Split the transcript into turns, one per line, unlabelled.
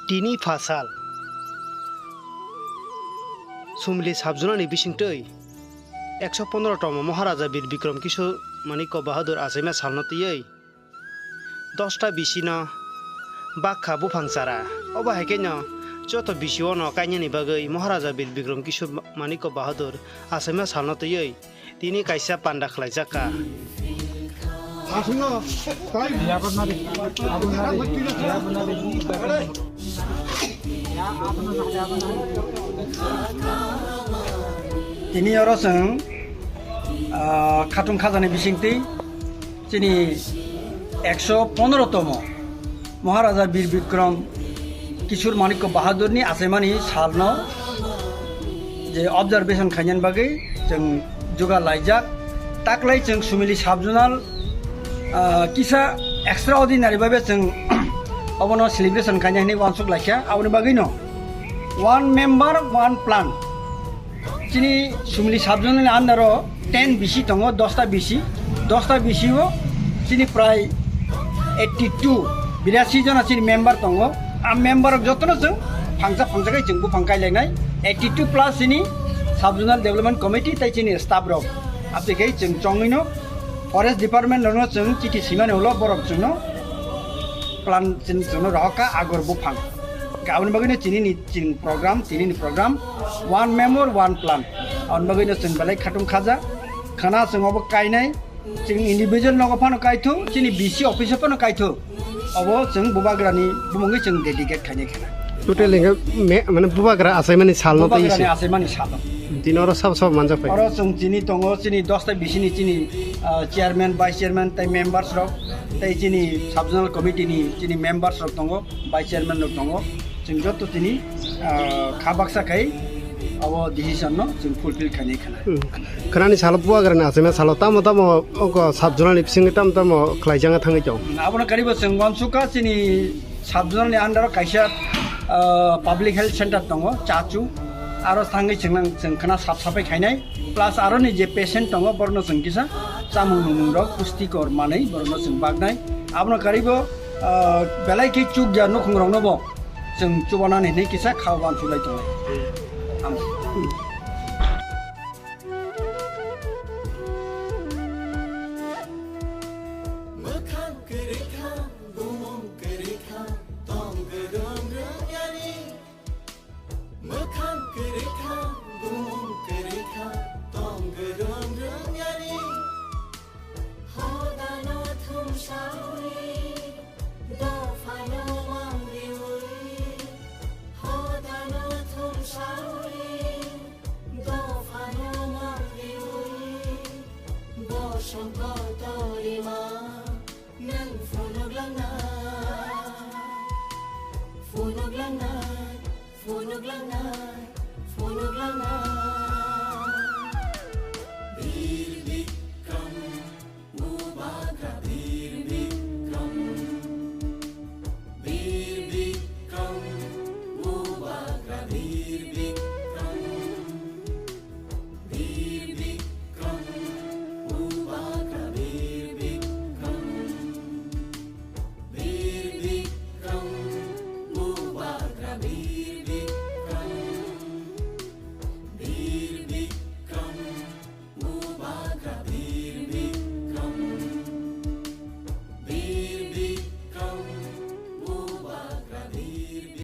Tini fasal Sumli Sabjunani Bishingtoi 115তম মহারাজা বীর বিক্রম কিশোর মানিক বাহাদুর আসামে সালনতিयै 10টা বিশিন বাক্কা বুফাংসারা অবাহেকেন যত বিশিও ন কাইনি বাগৈ মহারাজা বীর বিক্রম কিশোর মানিক বাহাদুর আসামে সালনতিयै তিনি কাইসা পান্ডা খালাইজাকা
তিনি অরসং খাতুন খাজানি বিশিংতি তিনি 115তম মহারাজা বীর বিক্রম কিশোর মানিক বাহাদুরনি আসামানি সালন যে অবজারভেশন খাইনান বাগै जों जुगा लाइजाक ताकलाय जों सुमिलि साबजुनाल किसा एक्सट्रा अर्डिनारि भाबे जों अबनो सेलिब्रेशन खाइनायनि वानसुक लाखिया आवनि बागै न वन मेम्बर वन प्लान चिनी सुमिलि साबजुनालनि आन्दार 10 बिसि दङ 10टा बिसिओ चिनी प्राय 82 82 जना चिनी मेम्बर दङ आ मेम्बर जतन जों फांजाकै जों बु फांकायलायनाय 82 प्लस चिनी साबजुनाल डेभलपमेन्ट कमिटि ताइ चिनी स्टाफ रक आबेकै जों चंगैनो फरेस्ट डिपार्टमेन्ट नो जों चिटि सिमाने हलो बरक जोंनो प्लान चिन जोंनो रहका आगर बुफां गाबन बगैनो चिनि programme one member one plan अन बगैनो जों बलाय खाथुम खाजा खाना जोंबो कायनाय जों इन्डिभिजुअल नगो फानो कायथु चिनि बिसि अफिसार फानो कायथु अबो जों बुबाग्रानि बुमंगै जों डेडिकेट खायनाय खाना
टोटल माने बुबाग्रा आसामानि सालनो तैसे
आसामानि सालनो
दिनर सब मानजा फै
और जों चिनि दङ चिनि 10टा बिसिनि चिनि चेयरमैन वाइस चेयरमैन ताइ मेम्बार्स रक ताइ चिनि साबजुनाल कमिटिनि चिनि मेम्बार्स रक दङ वाइस चेयरमैन रक दङ जों जत चिनि खाबाक्साखाय अब डिसिसन न जों फुलफिल खाने खाना
खनानि साल बुबाग्रानि आसामा साल ताम अक साबजुनाल बिसिंनि ताम खलाइजाङा थाङै जाव
आबनो कारिबो जों वानसुका चिनि साबजुनालनि आन्डाराव काइसा पाब्लिक हेल्थ सेन्टार दङ चाचु आरो थाङै जों खाना साफ साफाय खायनाय प्लास आरो नि जे पेशेन्ट दङ बरनो जों किसा चामुं नुमुंर पुष्टिकर मानै बरनो जों बागनाय आबनो कारिबो बेलायखि चुक जा नखुंरावनो बो जों चुबानानै नै किसा खावबान सुलाय दङ